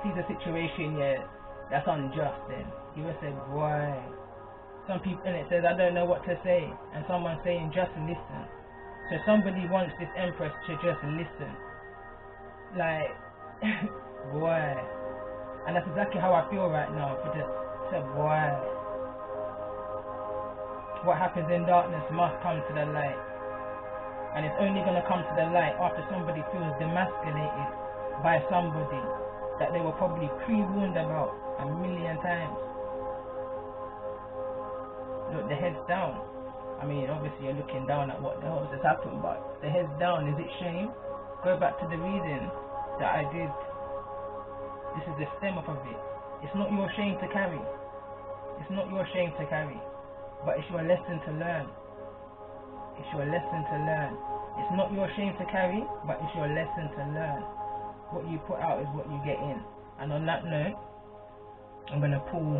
sees a situation, yeah, that's unjust, then he will say, boy. Some people, and it says, I don't know what to say, and someone's saying, just listen. So somebody wants this empress to just listen, like, boy. And that's exactly how I feel right now. For just say, boy. What happens in darkness must come to the light. And it's only going to come to the light after somebody feels demasculated by somebody that they were probably pre-warned about a million times. Look, the head's down. I mean, obviously you're looking down at what the hell has happened, but the head's down. Is it shame? Go back to the reading that I did. This is the stem of it. It's not your shame to carry. It's not your shame to carry. But it's your lesson to learn. It's your lesson to learn. It's not your shame to carry, but it's your lesson to learn. What you put out is what you get in. And on that note, I'm going to pull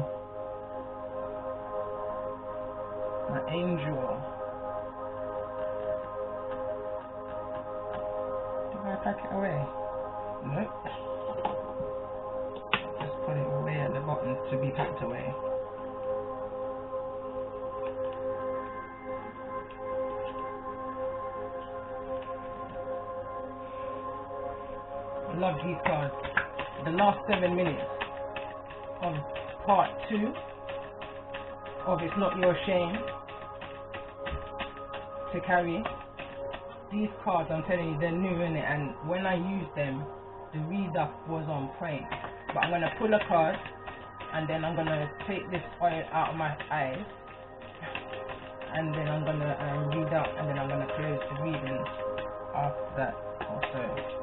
my angel. Did I pack it away? Nope. Just put it away at the bottom to be packed away. I love these cards. The last 7 minutes of part 2 of It's Not Your Shame to Carry. These cards, I'm telling you, they're new, innit? And when I used them, the read-up was on point. But I'm going to pull a card, and then I'm going to take this oil out of my eyes, and then I'm going to read out, and then I'm going to close the reading after that also.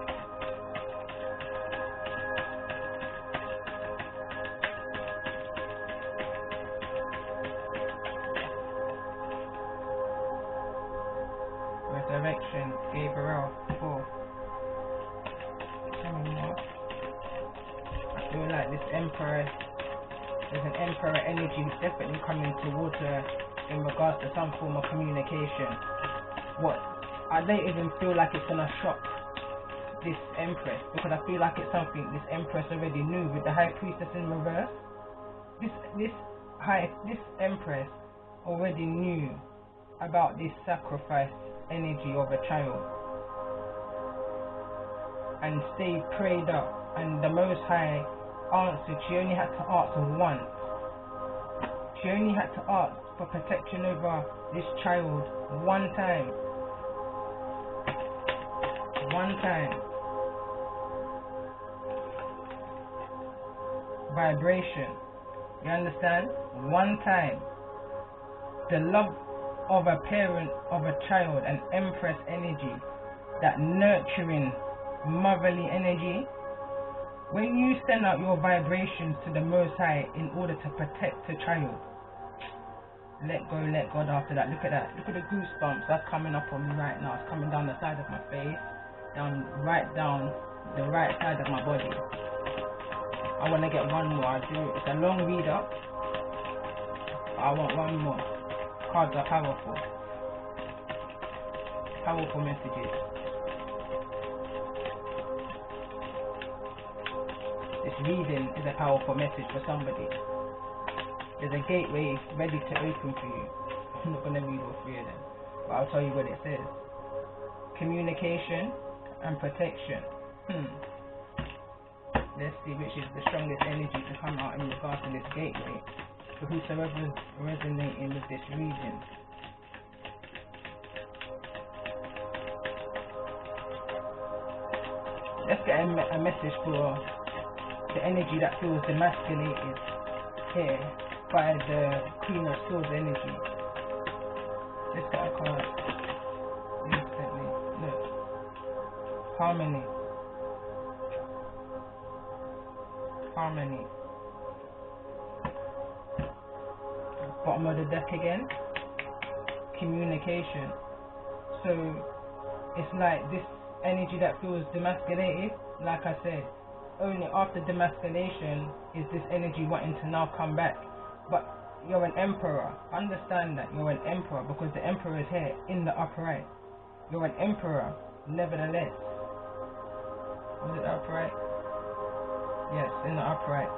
Resurrection, Gabriel 4. I feel like this emperor, there's an emperor energy definitely coming towards her in regards to some form of communication. What? I don't even feel like it's gonna shock this empress, because I feel like it's something this empress already knew with the high priestess in reverse. This empress already knew about this sacrifice energy of a child and stayed prayed up, and the Most High answered. She only had to ask once. She only had to ask for protection over this child one time. One time. Vibration. You understand? One time. The love of a parent, of a child, an empress energy, that nurturing motherly energy. When you send out your vibrations to the Most High in order to protect a child, let go, let God after that. Look at that. Look at the goosebumps that's coming up on me right now. It's coming down the side of my face, right down the right side of my body. I want to get one more. It's a long read up. I want one more. Cards are powerful. Powerful messages. This reading is a powerful message for somebody. There's a gateway ready to open for you. I'm not going to read all 3 of them, but I'll tell you what it says. Communication and protection. Let's see which is the strongest energy to come out in regards to this gateway. For whosoever is resonating with this reading. Let's get a message for the energy that feels demasculated here by the Queen of Swords energy. Let's get a card. Instantly. Look. Harmony. Harmony. Bottom of the deck again. Communication. So it's like this energy that feels demasculated, like I said, only after demasculation is this energy wanting to now come back. But you're an emperor. Understand that you're an emperor, because the emperor is here in the upright. You're an emperor, nevertheless. Was it upright? Yes, in the upright.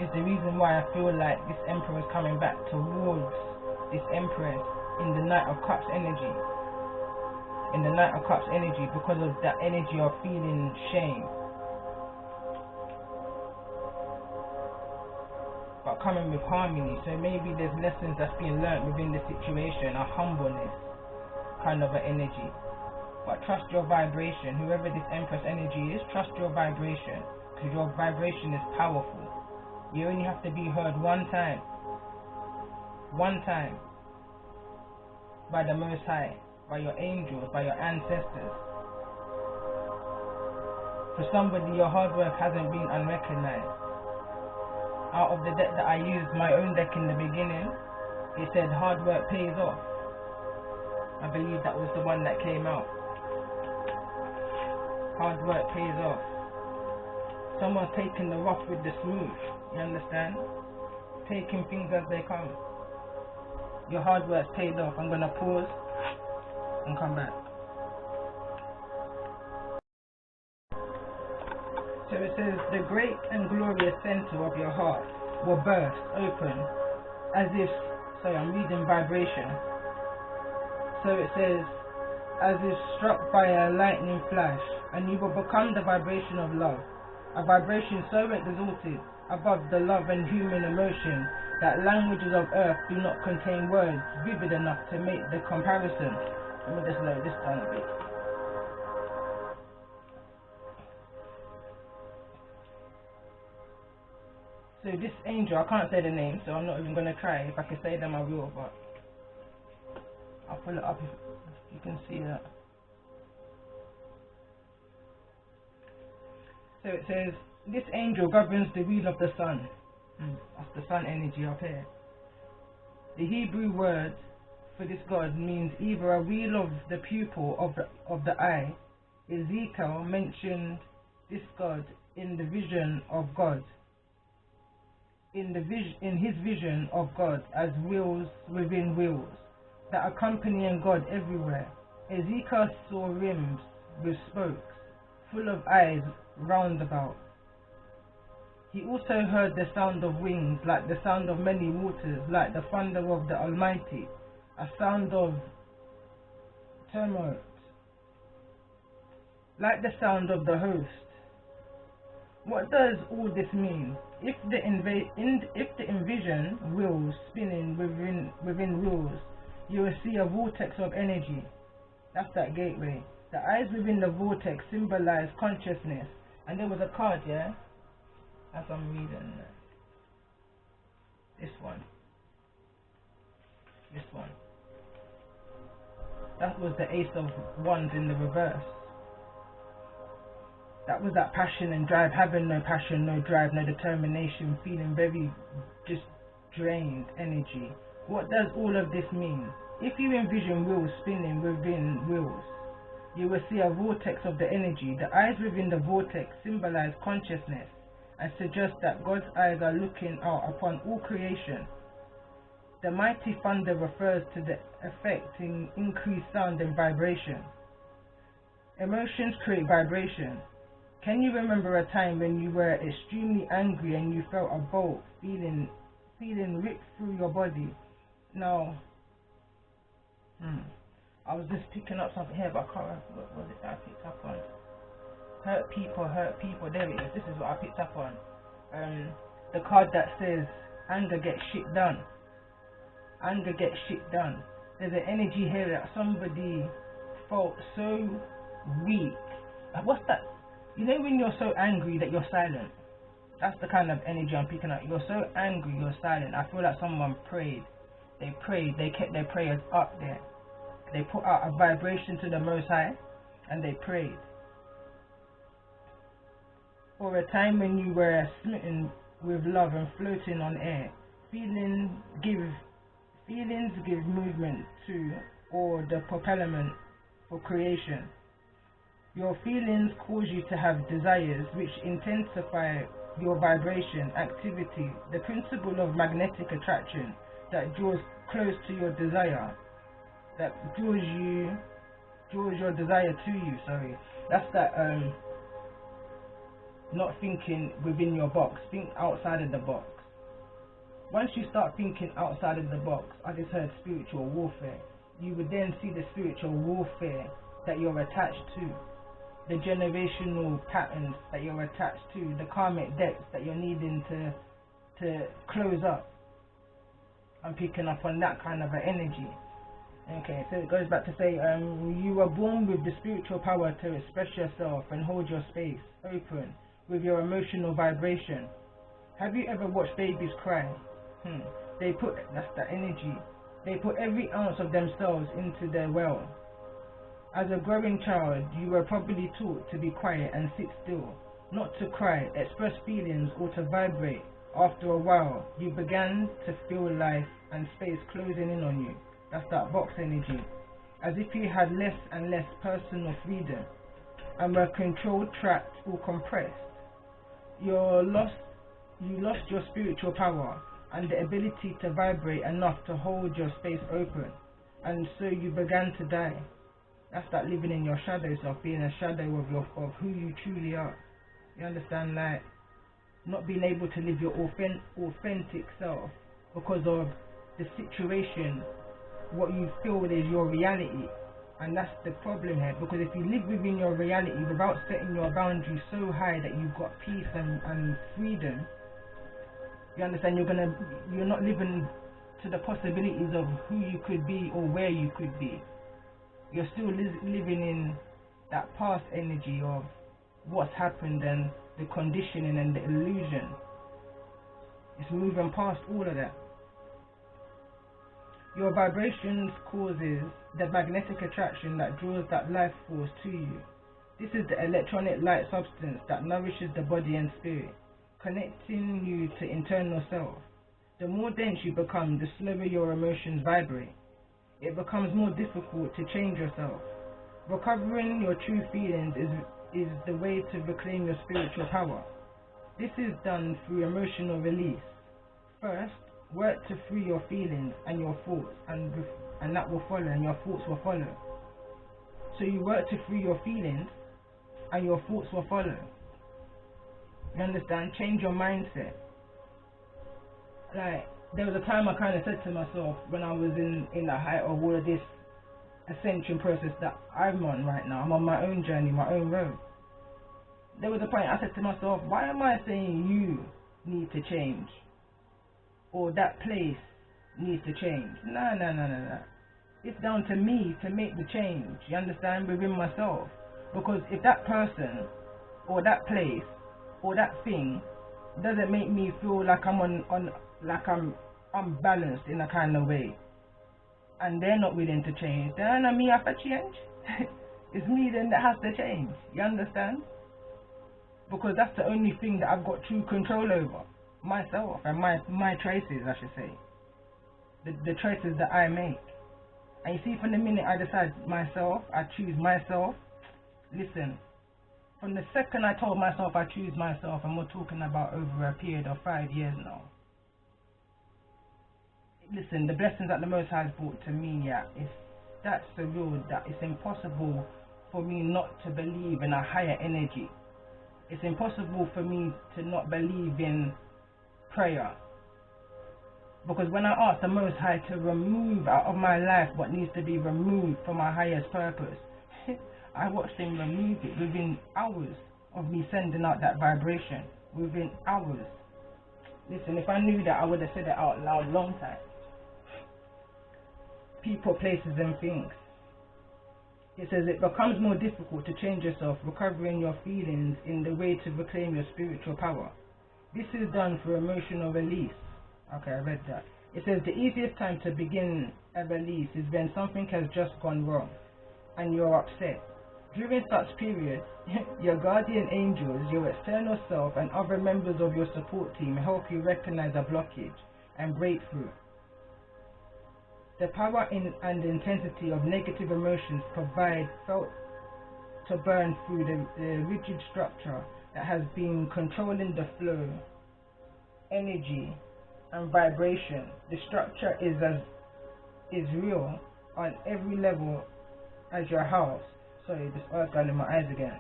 Is the reason why I feel like this Emperor is coming back towards this Empress in the Knight of Cups energy. In the Knight of Cups energy, because of that energy of feeling shame. But coming with harmony, so maybe there's lessons that's being learnt within the situation, a humbleness kind of an energy. But trust your vibration. Whoever this Empress energy is, trust your vibration, because your vibration is powerful. You only have to be heard one time by the Most High, by your angels, by your ancestors. For somebody, your hard work hasn't been unrecognized. Out of the deck that I used, my own deck in the beginning, it said hard work pays off. I believe that was the one that came out. Hard work pays off. Someone's taking the rough with the smooth. You understand? Taking things as they come. Your hard work's paid off. I'm gonna pause and come back. So it says, the great and glorious center of your heart will burst open as if, sorry, I'm reading vibration. So it says, as if struck by a lightning flash, and you will become the vibration of love. A vibration so exalted above the love and human emotion that languages of earth do not contain words vivid enough to make the comparison. Let me just slow this down a bit. So this angel, I can't say the name, so I'm not even going to try. If I can say them, I will, but I'll pull it up if you can see that. So it says, this angel governs the wheel of the sun. That's the sun energy up here. The Hebrew word for this god means either a wheel of the pupil of the eye. Ezekiel mentioned this god in the vision of God. In his vision of God as wheels within wheels that accompanying God everywhere. Ezekiel saw rims with spokes, full of eyes round about. He also heard the sound of wings, like the sound of many waters, like the thunder of the Almighty, a sound of tumult, like the sound of the host. What does all this mean? If the envision wheels spinning within wheels, you will see a vortex of energy. That's that gateway. The eyes within the vortex symbolize consciousness. And there was a card, yeah? As I'm reading this one. That was the Ace of Wands in the reverse. That was that passion and drive, having no passion, no drive, no determination, feeling very just drained energy. What does all of this mean? If you envision wheels spinning within wheels, you will see a vortex of the energy. The eyes within the vortex symbolize consciousness and suggest that God's eyes are looking out upon all creation. The mighty thunder refers to the effect in increased sound and vibration. Emotions create vibration. Can you remember a time when you were extremely angry and you felt a bolt feeling ripped through your body? Now, I was just picking up something here, but I can't remember what was it that I picked up on. Hurt people, there it is. This is what I picked up on. The card that says, anger gets shit done. Anger gets shit done. There's an energy here that somebody felt so weak. What's that? You know when you're so angry that you're silent? That's the kind of energy I'm picking up. You're so angry, you're silent. I feel like someone prayed. They prayed, they kept their prayers up there. They put out a vibration to the Most High, and they prayed. Or a time when you were smitten with love and floating on air. Feelings give movement to, or the propellant for creation. Your feelings cause you to have desires which intensify your vibration activity. The principle of magnetic attraction that draws close to your desire, that draws you draws your desire to you. Sorry, that's that. Not thinking within your box. Think outside of the box. Once you start thinking outside of the box, I just heard spiritual warfare. You would then see the spiritual warfare that you're attached to, the generational patterns that you're attached to, the karmic debts that you're needing to close up. I'm picking up on that kind of an energy. Okay, so it goes back to say, you were born with the spiritual power to express yourself and hold your space open with your emotional vibration. Have you ever watched babies cry? That's the energy. They put every ounce of themselves into their well. As a growing child, you were probably taught to be quiet and sit still, not to cry, express feelings, or to vibrate. After a while, you began to feel life and space closing in on you. That's that box energy. As if you had less and less personal freedom and were controlled, trapped, or compressed. You lost your spiritual power and the ability to vibrate enough to hold your space open, and so you began to die. That's that living in your shadow self, being a shadow of who you truly are. You understand? Like, not being able to live your authentic self because of the situation, what you feel is your reality. And that's the problem here, because if you live within your reality without setting your boundaries so high that you've got peace and freedom, you understand, you're not living to the possibilities of who you could be or where you could be. You're still living in that past energy of what's happened and the conditioning and the illusion. It's moving past all of that. Your vibrations causes the magnetic attraction that draws that life force to you. This is the electronic light substance that nourishes the body and spirit, connecting you to internal self. The more dense you become, the slower your emotions vibrate. It becomes more difficult to change yourself. Recovering your true feelings is the way to reclaim your spiritual power. This is done through emotional release. First, work to free your feelings and your thoughts, and that will follow, and your thoughts will follow. So you work to free your feelings and your thoughts will follow. You understand? Change your mindset. Like, there was a time I kind of said to myself when I was in the height of all of this ascension process that I'm on right now. I'm on my own journey, my own road. There was a point I said to myself, why am I saying you need to change? Or that place needs to change? No. It's down to me to make the change, you understand, within myself. Because if that person, or that place, or that thing doesn't make me feel like I'm unbalanced in a kind of way, and they're not willing to change, then me have to change. It's me then that has to change, you understand? Because that's the only thing that I've got true control over. Myself and my choices, I should say. The choices that I make. And you see, from the minute I decide myself, I choose myself. Listen, from the second I told myself I choose myself, and we're talking about over a period of 5 years now. Listen, the blessings that the Most High has brought to me, that's so real that it's impossible for me not to believe in a higher energy. It's impossible for me to not believe in prayer. Because when I ask the Most High to remove out of my life what needs to be removed for my highest purpose, I watched him remove it within hours of me sending out that vibration. Within hours. Listen, if I knew that, I would have said it out loud long time. People, places and things. It says it becomes more difficult to change yourself, recovering your feelings in the way to reclaim your spiritual power. This is done through emotional release. Okay, I read that. It says the easiest time to begin a release is when something has just gone wrong and you're upset. During such periods, your guardian angels, your external self, and other members of your support team help you recognize a blockage and break through. The power and intensity of negative emotions provide felt to burn through the rigid structure that has been controlling the flow, energy, and vibration. The structure is real on every level as your house, sorry, this earth got in my eyes again,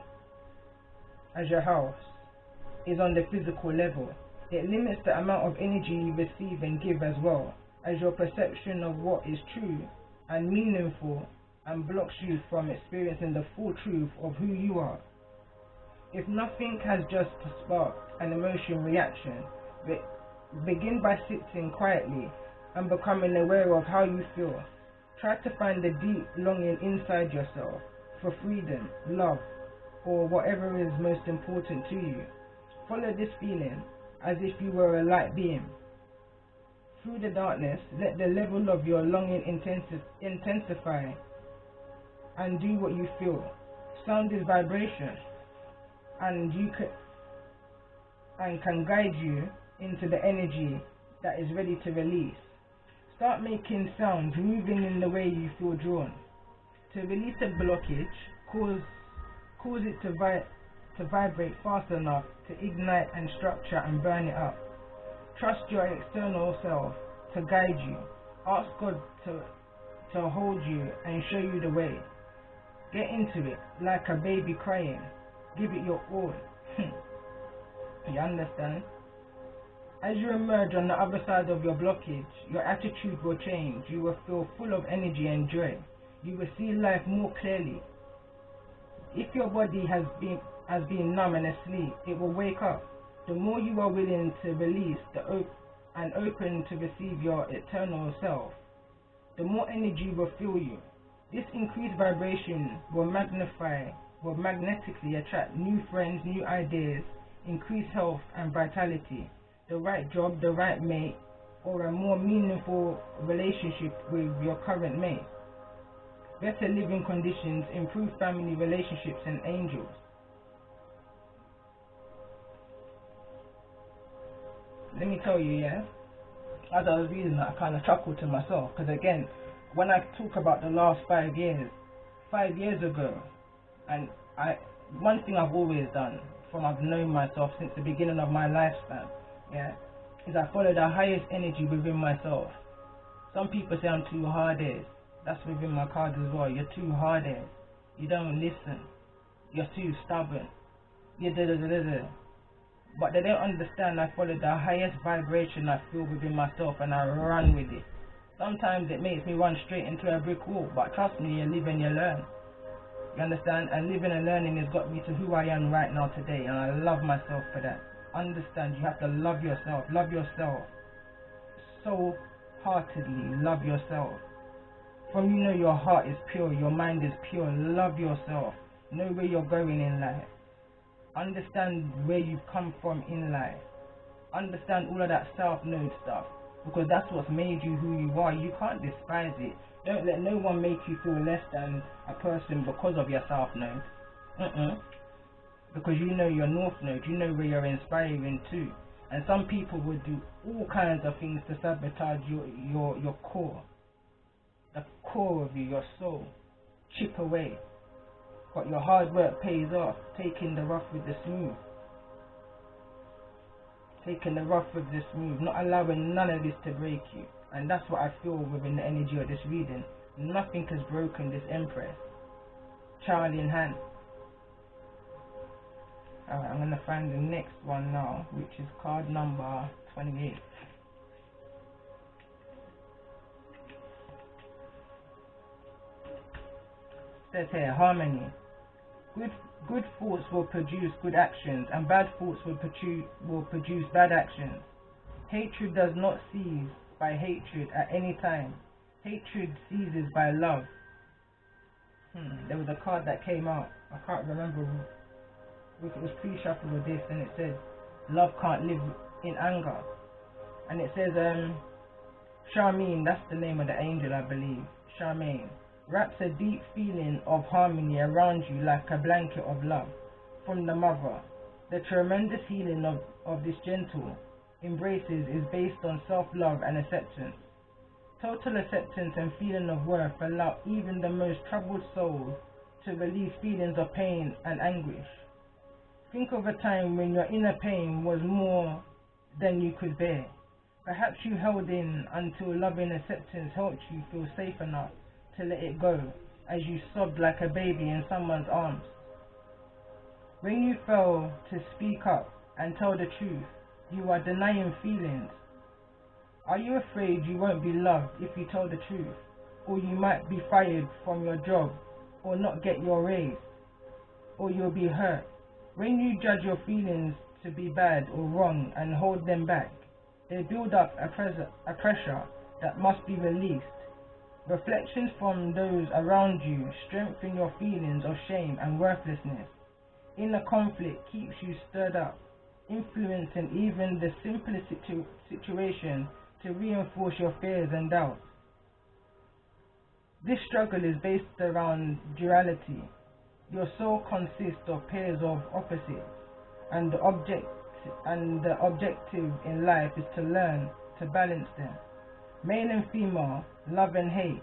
as your house is on the physical level, it limits the amount of energy you receive and give as well as your perception of what is true and meaningful, and blocks you from experiencing the full truth of who you are. If nothing has just sparked an emotion reaction, begin by sitting quietly and becoming aware of how you feel. Try to find the deep longing inside yourself for freedom, love, or whatever is most important to you. Follow this feeling as if you were a light being. Through the darkness, let the level of your longing intensify and do what you feel. Sound is vibration, and can guide you into the energy that is ready to release. Start making sounds, moving in the way you feel drawn. To release a blockage, cause it to vibrate fast enough to ignite and structure and burn it up. Trust your external self to guide you. Ask God to hold you and show you the way. Get into it like a baby crying. Give it your all. You understand? As you emerge on the other side of your blockage, your attitude will change. You will feel full of energy and joy. You will see life more clearly. If your body has been numb and asleep, it will wake up. The more you are willing to release and open to receive your eternal self, the more energy will fill you. This increased vibration will magnetically attract new friends, new ideas, increase health and vitality, the right job, the right mate, or a more meaningful relationship with your current mate. Better living conditions, improved family relationships, and angels. Let me tell you, yeah, as I was reading that, I kind of chuckled to myself, because again, when I talk about the last 5 years, 5 years ago, and one thing I've always done, from I've known myself since the beginning of my lifespan, yeah, is I follow the highest energy within myself. Some people say I'm too hard-headed. That's within my cards as well. You're too hard-headed. You don't listen. You're too stubborn. You da-da-da-da-da. But they don't understand I follow the highest vibration I feel within myself and I run with it. Sometimes it makes me run straight into a brick wall, but trust me, you live and you learn. You understand? And living and learning has got me to who I am right now today, and I love myself for that. Understand, you have to love yourself. Love yourself. So heartedly love yourself. From you know your heart is pure, your mind is pure. Love yourself. Know where you're going in life. Understand where you've come from in life. Understand all of that self-knowledge stuff, because that's what's made you who you are. You can't despise it. Don't let no one make you feel less than a person because of your self-knowledge. Because you know your north node, you know where you're inspiring to. And some people would do all kinds of things to sabotage your core. The core of you, your soul. Chip away. But your hard work pays off, taking the rough with the smooth. Taking the rough with the smooth, not allowing none of this to break you. And that's what I feel within the energy of this reading. Nothing has broken this Empress. Child in hand. Alright, I'm going to find the next one now, which is card number 28. It says here, harmony. Good thoughts will produce good actions, and bad thoughts will produce bad actions. Hatred does not cease by hatred at any time. Hatred ceases by love. There was a card that came out. I can't remember if it was pre-shuffle or this, and it said, love can't live in anger. And it says, Charmaine, that's the name of the angel, I believe. Charmaine wraps a deep feeling of harmony around you like a blanket of love from the mother. The tremendous healing of this gentle embraces is based on self-love and acceptance. Total acceptance and feeling of worth allow even the most troubled soul to release feelings of pain and anguish. Think of a time when your inner pain was more than you could bear. Perhaps you held in until loving acceptance helped you feel safe enough to let it go. as you sobbed like a baby in someone's arms. When you fail to speak up and tell the truth, you are denying feelings. Are you afraid you won't be loved if you tell the truth, or you might be fired from your job, or not get your raise, or you'll be hurt? When you judge your feelings to be bad or wrong and hold them back, they build up a pressure that must be released. Reflections from those around you strengthen your feelings of shame and worthlessness. Inner conflict keeps you stirred up, influencing even the simplest situation to reinforce your fears and doubts. This struggle is based around duality. Your soul consists of pairs of opposites, and the objective in life is to learn to balance them. Male and female, love and hate,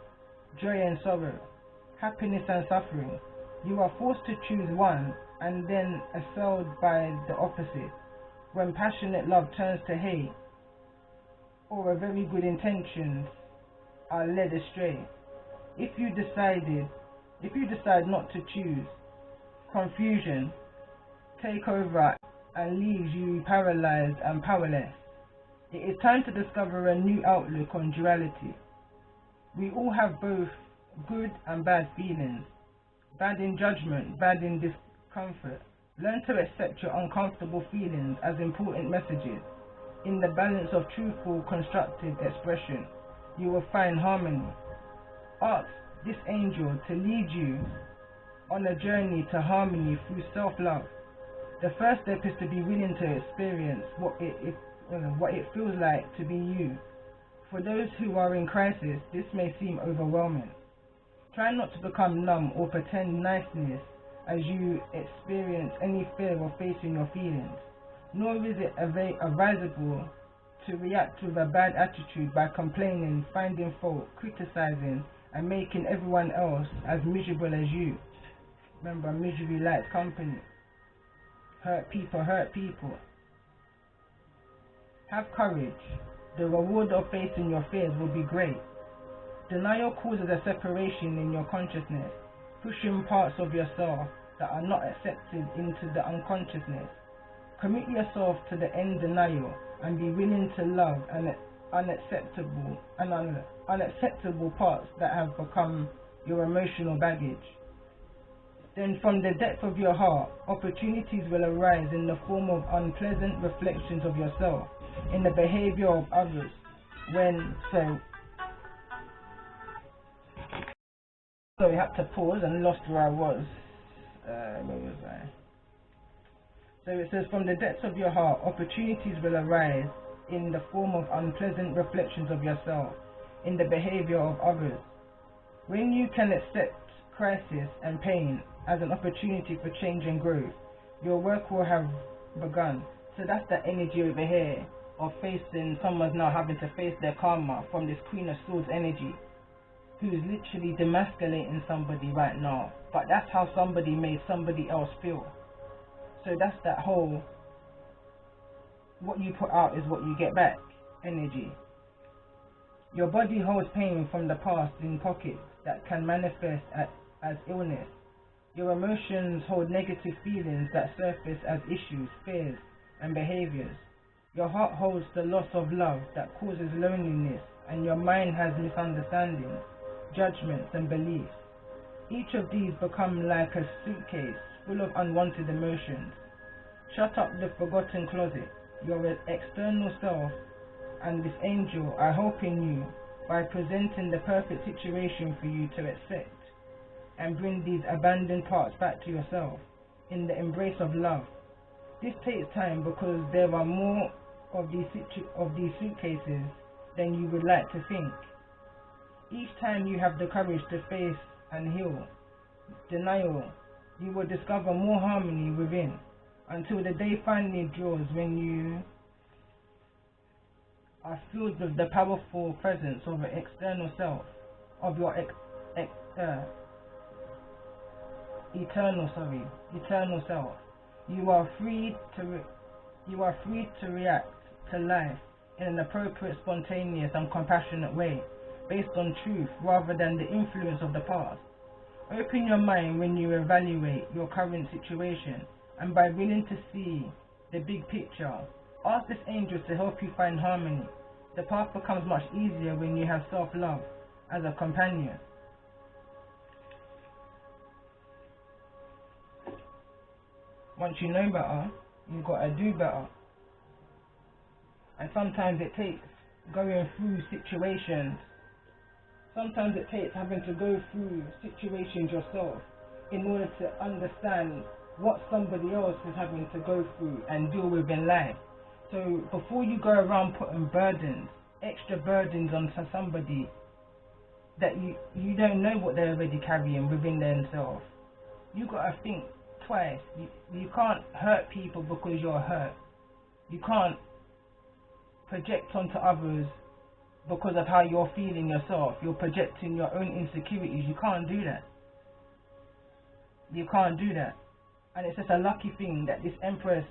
joy and sorrow, happiness and suffering. You are forced to choose one and then assailed by the opposite. When passionate love turns to hate, or a very good intentions are led astray. If you decide not to choose, confusion take over and leaves you paralyzed and powerless. It is time to discover a new outlook on duality. We all have both good and bad feelings, bad in judgment, bad in discomfort. Learn to accept your uncomfortable feelings as important messages. In the balance of truthful, constructive expression, you will find harmony. Ask this angel to lead you on a journey to harmony through self-love. The first step is to be willing to experience what it feels like to be you. For those who are in crisis, this may seem overwhelming. Try not to become numb or pretend niceness as you experience any fear of facing your feelings. Nor is it advisable to react with a bad attitude by complaining, finding fault, criticizing, and making everyone else as miserable as you. Remember, misery likes company. Hurt people hurt people. Have courage. The reward of facing your fears will be great. Denial causes a separation in your consciousness, pushing parts of yourself that are not accepted into the unconsciousness. Commit yourself to the end denial and be willing to love unacceptable parts that have become your emotional baggage. Then from the depth of your heart, opportunities will arise in the form of unpleasant reflections of yourself, in the behavior of others. So we had to pause and lost where I was. Where was I? So it says, from the depths of your heart, opportunities will arise in the form of unpleasant reflections of yourself, in the behavior of others. When you can accept crisis and pain as an opportunity for change and growth, your work will have begun. So that's the energy over here of facing, someone's now having to face their karma from this Queen of Swords energy, who's literally demasculating somebody right now. But that's how somebody made somebody else feel. So that's that whole, what you put out is what you get back energy. Your body holds pain from the past in pockets that can manifest as illness. Your emotions hold negative feelings that surface as issues, fears, and behaviors. Your heart holds the loss of love that causes loneliness, and your mind has misunderstandings, judgments, and beliefs. Each of these become like a suitcase full of unwanted emotions. Shut up the forgotten closet. Your external self and this angel are helping you by presenting the perfect situation for you to accept and bring these abandoned parts back to yourself in the embrace of love. This takes time because there are more of these suitcases than you would like to think. Each time you have the courage to face and heal denial, you will discover more harmony within, until the day finally draws when you are filled with the powerful presence of an external self, of your eternal self. You are free to react to life in an appropriate, spontaneous, and compassionate way, based on truth rather than the influence of the past. Open your mind when you evaluate your current situation, and by willing to see the big picture, ask this angel to help you find harmony. The path becomes much easier when you have self-love as a companion. Once you know better, you've got to do better. And sometimes it takes going through situations. Sometimes it takes having to go through situations yourself in order to understand what somebody else is having to go through and deal with in life. So before you go around putting burdens, extra burdens onto somebody that you don't know what they're already carrying within themselves, you got to think twice. You can't hurt people because you're hurt. You can't project onto others because of how you're feeling yourself. You're projecting your own insecurities. You can't do that. You can't do that. And it's just a lucky thing that this Empress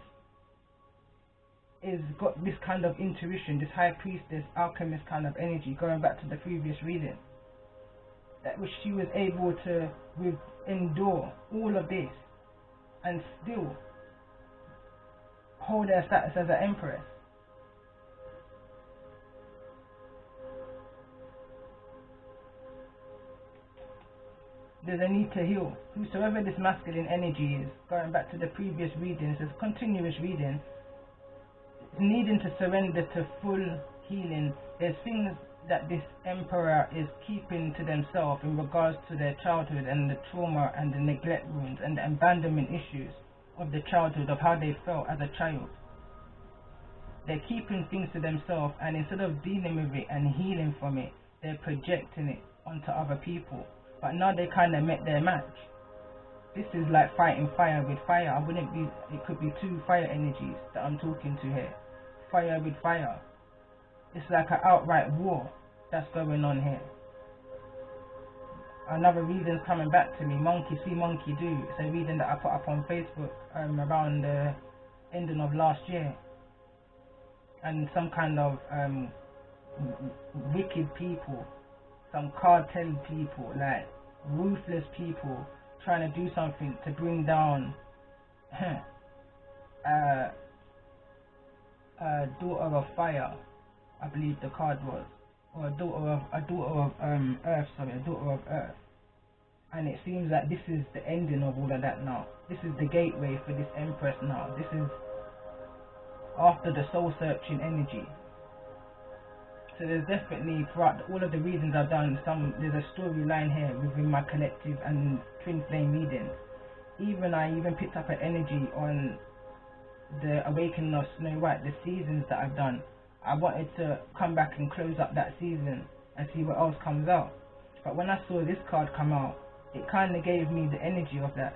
is got this kind of intuition, this high priestess, alchemist kind of energy, going back to the previous reading. That which she was able to endure all of this and still hold her status as an Empress. There's a need to heal. Whosoever this masculine energy is, going back to the previous readings, this continuous reading, needing to surrender to full healing. There's things that this emperor is keeping to themselves in regards to their childhood and the trauma and the neglect wounds and the abandonment issues of the childhood, of how they felt as a child. They're keeping things to themselves, and instead of dealing with it and healing from it, they're projecting it onto other people. But now they kind of met their match. This is like fighting fire with fire. It could be two fire energies that I'm talking to here. Fire with fire. It's like an outright war that's going on here. Another reading's coming back to me. Monkey see, monkey do. It's a reading that I put up on Facebook around the ending of last year. And some kind of wicked people, some cartel people, like ruthless people, trying to do something to bring down daughter of fire, I believe the card was, or a daughter of earth. And it seems that this is the ending of all of that now. This is the gateway for this Empress now. This is after the soul searching energy. So there's definitely, throughout all of the readings I've done, there's a storyline here within my collective and twin flame readings. I even picked up an energy on the awakening of Snow White, the seasons that I've done. I wanted to come back and close up that season and see what else comes out. But when I saw this card come out, it kind of gave me the energy of that.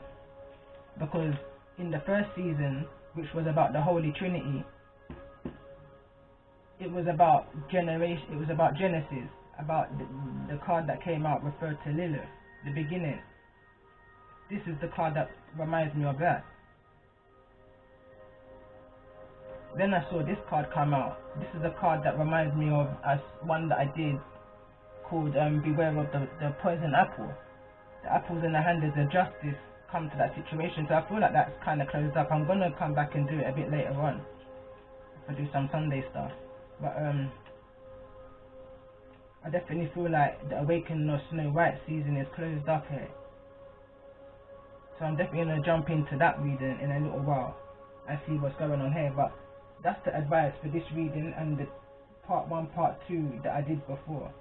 Because in the first season, which was about the Holy Trinity, it was about generation. It was about Genesis. About the card that came out referred to Lilith, the beginning. This is the card that reminds me of that. Then I saw this card come out. This is a card that reminds me of one that I did called Beware of the Poison Apple. The apples in the hand is the justice come to that situation. So I feel like that's kind of closed up. I'm going to come back and do it a bit later on. I'll do some Sunday stuff. But I definitely feel like the Awakening of Snow White season is closed up here. So I'm definitely going to jump into that reading in a little while and see what's going on here. But that's the advice for this reading and the part 1, part 2 that I did before.